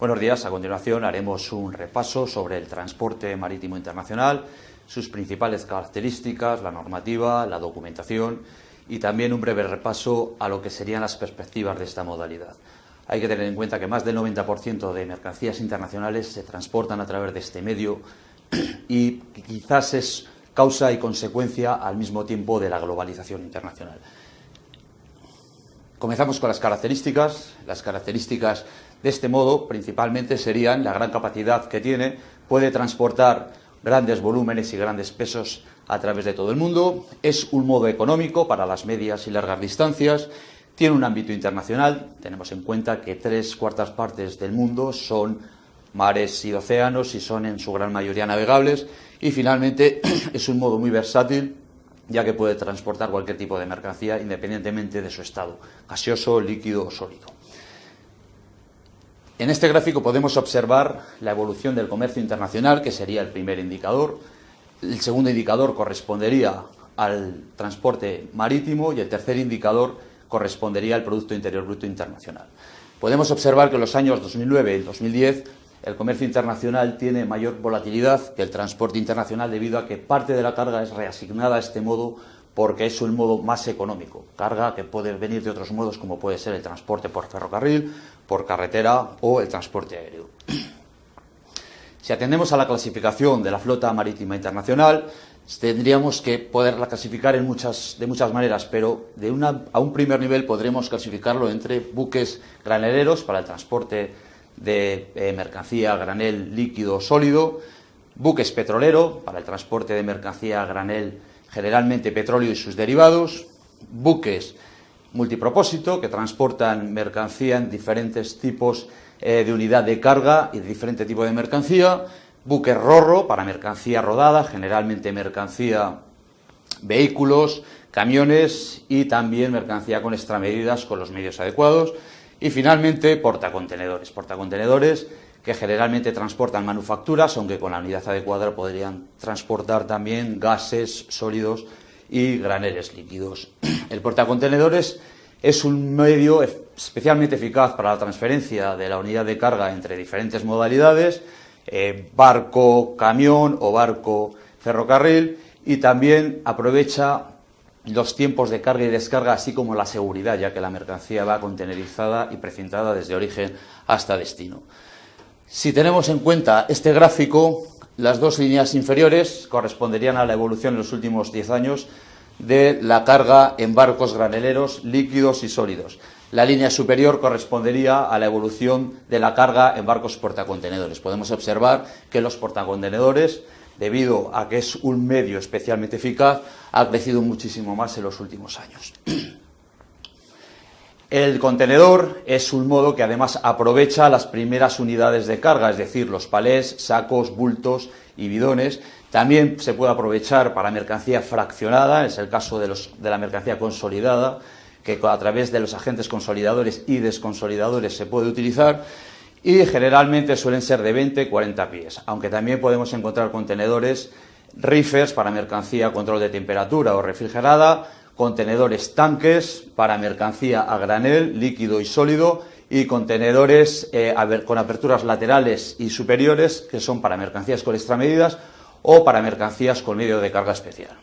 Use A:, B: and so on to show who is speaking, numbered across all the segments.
A: Buenos días. A continuación haremos un repaso sobre el transporte marítimo internacional, sus principales características, la normativa, la documentación y también un breve repaso a lo que serían las perspectivas de esta modalidad. Hay que tener en cuenta que más del 90% de mercancías internacionales se transportan a través de este medio y quizás es causa y consecuencia al mismo tiempo de la globalización internacional. Comenzamos con las características. Las características de este modo principalmente serían la gran capacidad que tiene, puede transportar grandes volúmenes y grandes pesos a través de todo el mundo, es un modo económico para las medias y largas distancias, tiene un ámbito internacional, tenemos en cuenta que 3/4 partes del mundo son mares y océanos y son en su gran mayoría navegables, y finalmente es un modo muy versátil, ya que puede transportar cualquier tipo de mercancía independientemente de su estado, gaseoso, líquido o sólido. En este gráfico podemos observar la evolución del comercio internacional, que sería el primer indicador. El segundo indicador correspondería al transporte marítimo y el tercer indicador correspondería al Producto Interior Bruto Internacional. Podemos observar que en los años 2009 y 2010 el comercio internacional tiene mayor volatilidad que el transporte internacional debido a que parte de la carga es reasignada a este modo porque es un modo más económico. Carga que puede venir de otros modos como puede ser el transporte por ferrocarril, por carretera o el transporte aéreo. Si atendemos a la clasificación de la flota marítima internacional, tendríamos que poderla clasificar de muchas maneras, pero a un primer nivel podremos clasificarlo entre buques graneleros para el transporte de mercancía a granel líquido o sólido, buques petrolero para el transporte de mercancía a granel, generalmente petróleo y sus derivados, buques multipropósito que transportan mercancía en diferentes tipos de unidad de carga y de diferente tipo de mercancía, buques rorro para mercancía rodada, generalmente mercancía, vehículos, camiones y también mercancía con extramedidas con los medios adecuados. Y finalmente, portacontenedores que generalmente transportan manufacturas, aunque con la unidad adecuada podrían transportar también gases sólidos y graneles líquidos. El portacontenedores es un medio especialmente eficaz para la transferencia de la unidad de carga entre diferentes modalidades, barco, camión o barco, ferrocarril, y también aprovecha los tiempos de carga y descarga, así como la seguridad, ya que la mercancía va contenerizada y precintada desde origen hasta destino. Si tenemos en cuenta este gráfico, las dos líneas inferiores corresponderían a la evolución en los últimos 10 años de la carga en barcos graneleros, líquidos y sólidos. La línea superior correspondería a la evolución de la carga en barcos portacontenedores. Podemos observar que los portacontenedores, debido a que es un medio especialmente eficaz, ha crecido muchísimo más en los últimos años. El contenedor es un modo que además aprovecha las primeras unidades de carga, es decir, los palés, sacos, bultos y bidones. También se puede aprovechar para mercancía fraccionada, es el caso de la mercancía consolidada, que a través de los agentes consolidadores y desconsolidadores se puede utilizar. Y generalmente suelen ser de 20-40 pies, aunque también podemos encontrar contenedores reefers para mercancía control de temperatura o refrigerada, contenedores tanques para mercancía a granel, líquido y sólido, y contenedores con aperturas laterales y superiores que son para mercancías con extramedidas o para mercancías con medio de carga especial.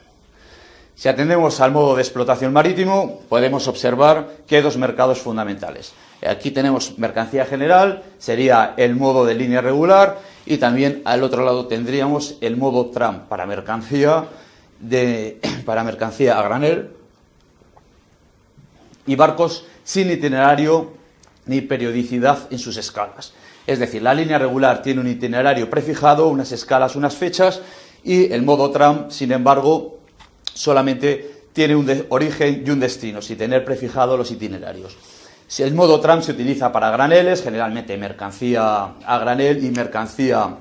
A: Si atendemos al modo de explotación marítimo, podemos observar que hay dos mercados fundamentales. Aquí tenemos mercancía general, sería el modo de línea regular, y también al otro lado tendríamos el modo tram para mercancía a granel y barcos sin itinerario ni periodicidad en sus escalas. Es decir, la línea regular tiene un itinerario prefijado, unas escalas, unas fechas, y el modo tram, sin embargo, solamente tiene un origen y un destino, sin tener prefijado los itinerarios. Si el modo tram se utiliza para graneles, generalmente mercancía a granel y mercancía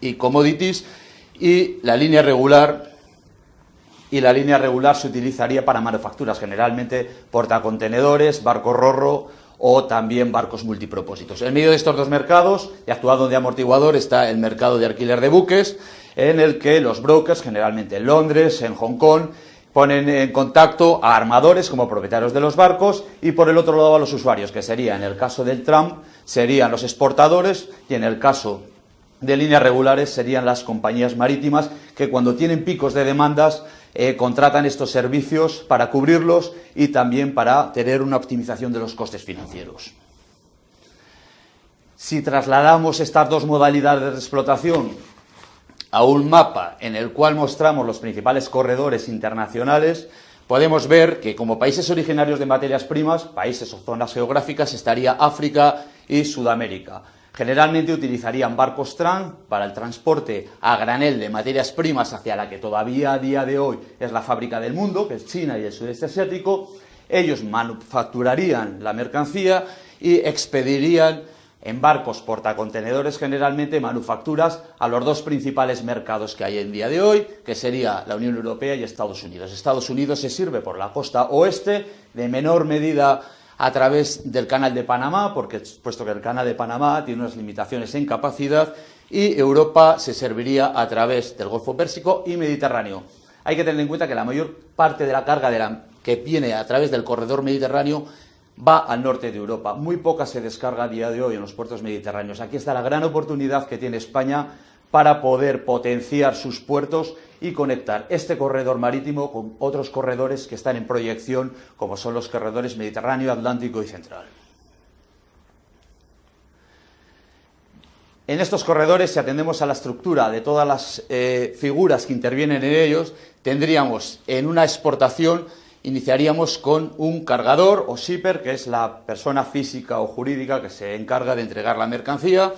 A: y commodities, y la línea regular se utilizaría para manufacturas, generalmente portacontenedores, barco rorro o también barcos multipropósitos. En medio de estos dos mercados, y actuando de amortiguador, está el mercado de alquiler de buques, en el que los brokers, generalmente en Londres, en Hong Kong, ponen en contacto a armadores como propietarios de los barcos y por el otro lado a los usuarios, que sería, en el caso del tram, serían los exportadores y en el caso de líneas regulares serían las compañías marítimas que cuando tienen picos de demandas contratan estos servicios para cubrirlos y también para tener una optimización de los costes financieros. Si trasladamos estas dos modalidades de explotación a un mapa en el cual mostramos los principales corredores internacionales, podemos ver que como países originarios de materias primas, países o zonas geográficas, estaría África y Sudamérica. Generalmente utilizarían barcos tram para el transporte a granel de materias primas hacia la que todavía a día de hoy es la fábrica del mundo, que es China y el sudeste asiático. Ellos manufacturarían la mercancía y expedirían en barcos portacontenedores generalmente manufacturas a los dos principales mercados que hay en día de hoy, que sería la Unión Europea y Estados Unidos. Estados Unidos se sirve por la costa oeste, de menor medida a través del Canal de Panamá, puesto que el Canal de Panamá tiene unas limitaciones en capacidad, y Europa se serviría a través del Golfo Pérsico y Mediterráneo. Hay que tener en cuenta que la mayor parte de la carga que viene a través del corredor mediterráneo va al norte de Europa. Muy poca se descarga a día de hoy en los puertos mediterráneos. Aquí está la gran oportunidad que tiene España para poder potenciar sus puertos y conectar este corredor marítimo con otros corredores que están en proyección, como son los corredores Mediterráneo, Atlántico y Central. En estos corredores, si atendemos a la estructura de todas las figuras que intervienen en ellos, tendríamos en una exportación, iniciaríamos con un cargador o shipper, que es la persona física o jurídica que se encarga de entregar la mercancía,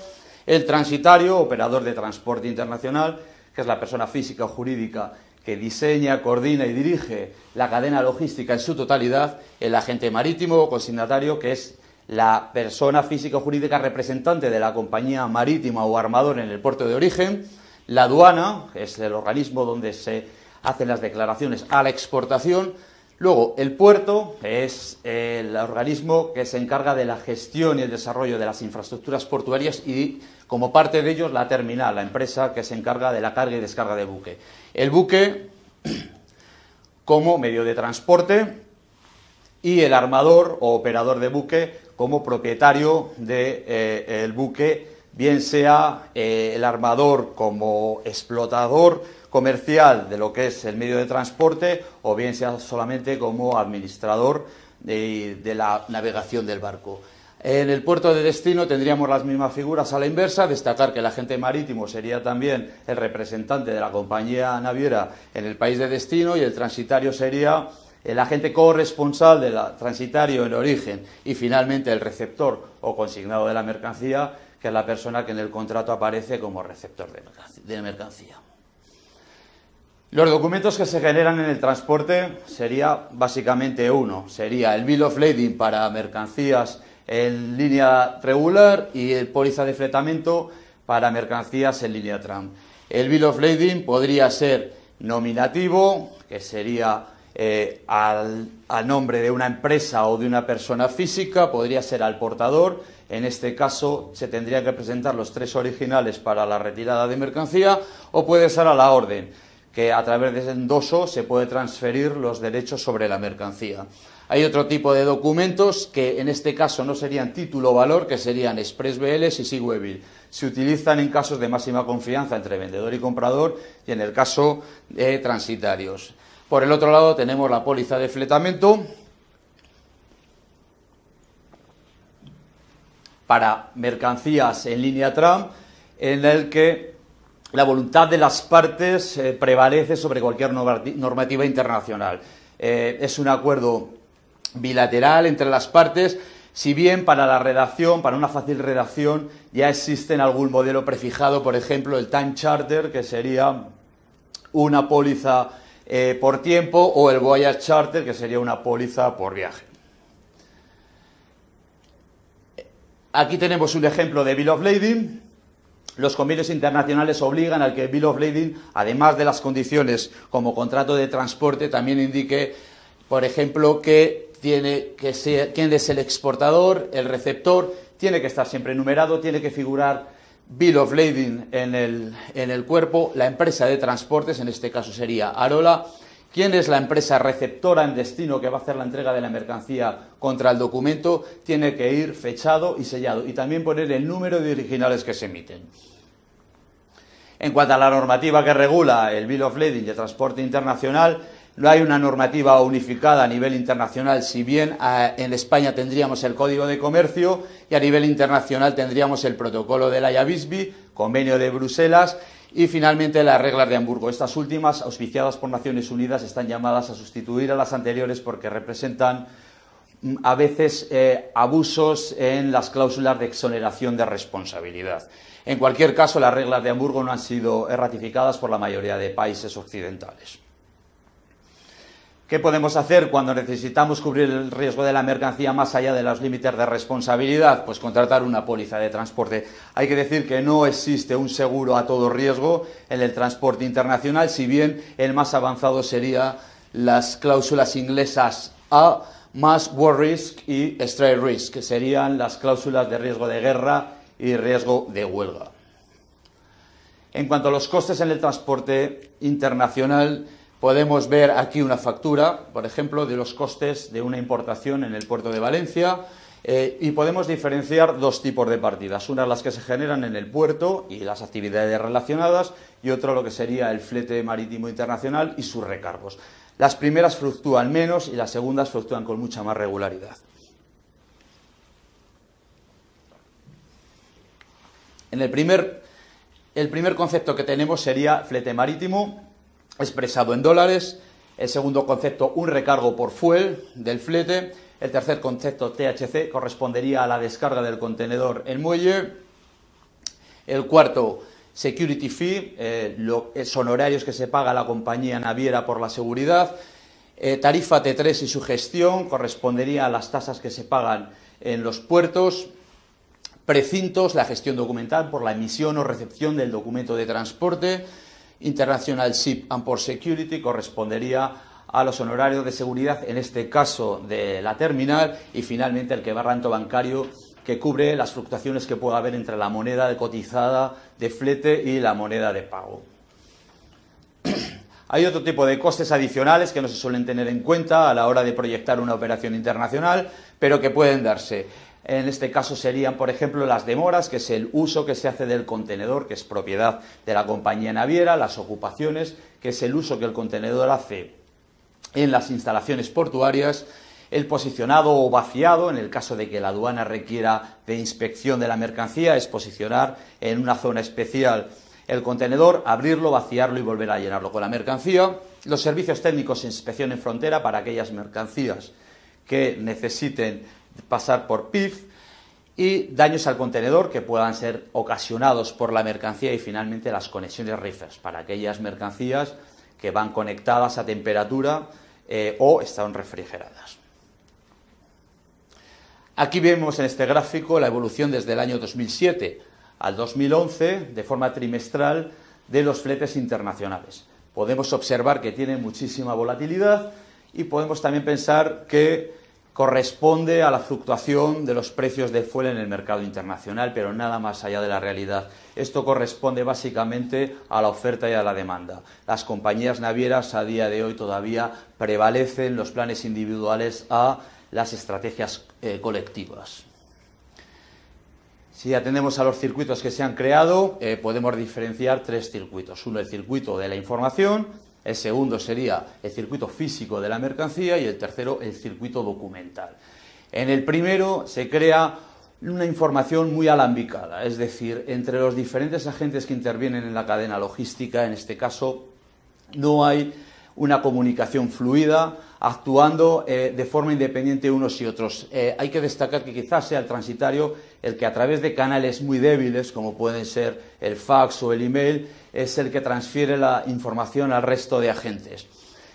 A: el transitario, operador de transporte internacional, que es la persona física o jurídica que diseña, coordina y dirige la cadena logística en su totalidad, el agente marítimo o consignatario, que es la persona física o jurídica representante de la compañía marítima o armador en el puerto de origen, la aduana, que es el organismo donde se hacen las declaraciones a la exportación. Luego, el puerto es el organismo que se encarga de la gestión y el desarrollo de las infraestructuras portuarias y, como parte de ellos, la terminal, la empresa que se encarga de la carga y descarga de buque. El buque como medio de transporte y el armador o operador de buque como propietario del buque, bien sea el armador como explotador comercial de lo que es el medio de transporte o bien sea solamente como administrador de la navegación del barco. En el puerto de destino tendríamos las mismas figuras a la inversa, destacar que el agente marítimo sería también el representante de la compañía naviera en el país de destino y el transitario sería el agente corresponsal del transitario en origen y finalmente el receptor o consignado de la mercancía, que es la persona que en el contrato aparece como receptor de mercancía. Los documentos que se generan en el transporte sería básicamente uno, sería el Bill of Lading para mercancías en línea regular y el póliza de fletamento para mercancías en línea tram. El Bill of Lading podría ser nominativo, que sería al nombre de una empresa o de una persona física, podría ser al portador. En este caso se tendrían que presentar los 3 originales para la retirada de mercancía, o puede ser a la orden, que a través de ese endoso se puede transferir los derechos sobre la mercancía. Hay otro tipo de documentos que en este caso no serían título o valor, que serían Express BLs y Seaway. Se utilizan en casos de máxima confianza entre vendedor y comprador y en el caso de transitarios. Por el otro lado tenemos la póliza de fletamento para mercancías en línea tram, en el que la voluntad de las partes prevalece sobre cualquier normativa internacional. Es un acuerdo bilateral entre las partes, si bien para la redacción, para una fácil redacción, ya existe en algún modelo prefijado, por ejemplo, el time charter, que sería una póliza por tiempo, o el voyage charter, que sería una póliza por viaje. Aquí tenemos un ejemplo de Bill of Lading. Los convenios internacionales obligan al que el Bill of Lading, además de las condiciones como contrato de transporte, también indique, por ejemplo, que tiene que ser quién es el exportador, el receptor, tiene que estar siempre numerado, tiene que figurar Bill of Lading en el cuerpo, la empresa de transportes, en este caso sería Arola, quién es la empresa receptora en destino que va a hacer la entrega de la mercancía contra el documento, tiene que ir fechado y sellado, y también poner el número de originales que se emiten. En cuanto a la normativa que regula el Bill of Lading y el transporte internacional, no hay una normativa unificada a nivel internacional, si bien en España tendríamos el Código de Comercio y a nivel internacional tendríamos el Protocolo de la Haya-Visby, Convenio de Bruselas y finalmente las reglas de Hamburgo. Estas últimas, auspiciadas por Naciones Unidas, están llamadas a sustituir a las anteriores porque representan a veces abusos en las cláusulas de exoneración de responsabilidad. En cualquier caso, las reglas de Hamburgo no han sido ratificadas por la mayoría de países occidentales. ¿Qué podemos hacer cuando necesitamos cubrir el riesgo de la mercancía más allá de los límites de responsabilidad? Pues contratar una póliza de transporte. Hay que decir que no existe un seguro a todo riesgo en el transporte internacional, si bien el más avanzado sería las cláusulas inglesas A más War Risk y Strike Risk, que serían las cláusulas de riesgo de guerra y riesgo de huelga. En cuanto a los costes en el transporte internacional, podemos ver aquí una factura, por ejemplo, de los costes de una importación en el puerto de Valencia y podemos diferenciar dos tipos de partidas. Una las que se generan en el puerto y las actividades relacionadas y otra lo que sería el flete marítimo internacional y sus recargos. Las primeras fluctúan menos y las segundas fluctúan con mucha más regularidad. El primer concepto que tenemos sería flete marítimo, expresado en dólares. El segundo concepto, un recargo por fuel del flete. El tercer concepto, THC, correspondería a la descarga del contenedor en muelle. El cuarto, security fee, los honorarios que se paga a la compañía naviera por la seguridad. Tarifa T3 y su gestión, correspondería a las tasas que se pagan en los puertos. Precintos, la gestión documental por la emisión o recepción del documento de transporte. International Ship and Port Security correspondería a los honorarios de seguridad, en este caso de la terminal, y finalmente el quebranto bancario, que cubre las fluctuaciones que pueda haber entre la moneda cotizada de flete y la moneda de pago. Hay otro tipo de costes adicionales que no se suelen tener en cuenta a la hora de proyectar una operación internacional, pero que pueden darse. En este caso serían, por ejemplo, las demoras, que es el uso que se hace del contenedor, que es propiedad de la compañía naviera, las ocupaciones, que es el uso que el contenedor hace en las instalaciones portuarias, el posicionado o vaciado, en el caso de que la aduana requiera de inspección de la mercancía, es posicionar en una zona especial el contenedor, abrirlo, vaciarlo y volver a llenarlo con la mercancía. Los servicios técnicos de inspección en frontera para aquellas mercancías que necesiten pasar por PIF, y daños al contenedor que puedan ser ocasionados por la mercancía, y finalmente las conexiones reefers para aquellas mercancías que van conectadas a temperatura o están refrigeradas. Aquí vemos en este gráfico la evolución desde el año 2007 al 2011 de forma trimestral de los fletes internacionales. Podemos observar que tienen muchísima volatilidad y podemos también pensar que corresponde a la fluctuación de los precios del fuel en el mercado internacional, pero nada más allá de la realidad. Esto corresponde básicamente a la oferta y a la demanda. Las compañías navieras a día de hoy todavía prevalecen los planes individuales a las estrategias colectivas. Si atendemos a los circuitos que se han creado, podemos diferenciar tres circuitos. Uno, el circuito de la información. El segundo sería el circuito físico de la mercancía y el tercero, el circuito documental. En el primero se crea una información muy alambicada, es decir, entre los diferentes agentes que intervienen en la cadena logística, en este caso, no hay una comunicación fluida, actuando de forma independiente unos y otros. Hay que destacar que quizás sea el transitario el que a través de canales muy débiles, como pueden ser el fax o el email, es el que transfiere la información al resto de agentes.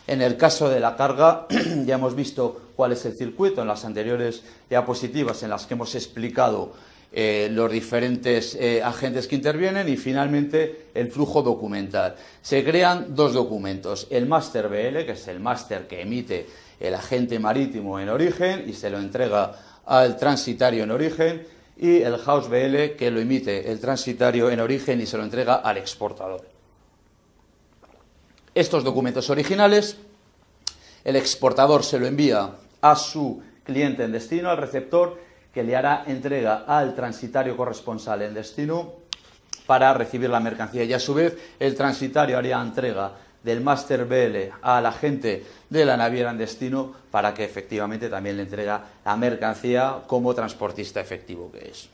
A: En el caso de la carga, ya hemos visto cuál es el circuito en las anteriores diapositivas en las que hemos explicado los diferentes agentes que intervienen, y finalmente el flujo documental. Se crean dos documentos, el Master BL, que es el máster que emite el agente marítimo en origen y se lo entrega al transitario en origen, y el House BL, que lo emite el transitario en origen y se lo entrega al exportador. Estos documentos originales el exportador se lo envía a su cliente en destino, al receptor, que le hará entrega al transitario corresponsal en destino para recibir la mercancía, y a su vez el transitario haría entrega del Master BL al agente de la naviera en destino para que efectivamente también le entrega la mercancía como transportista efectivo que es.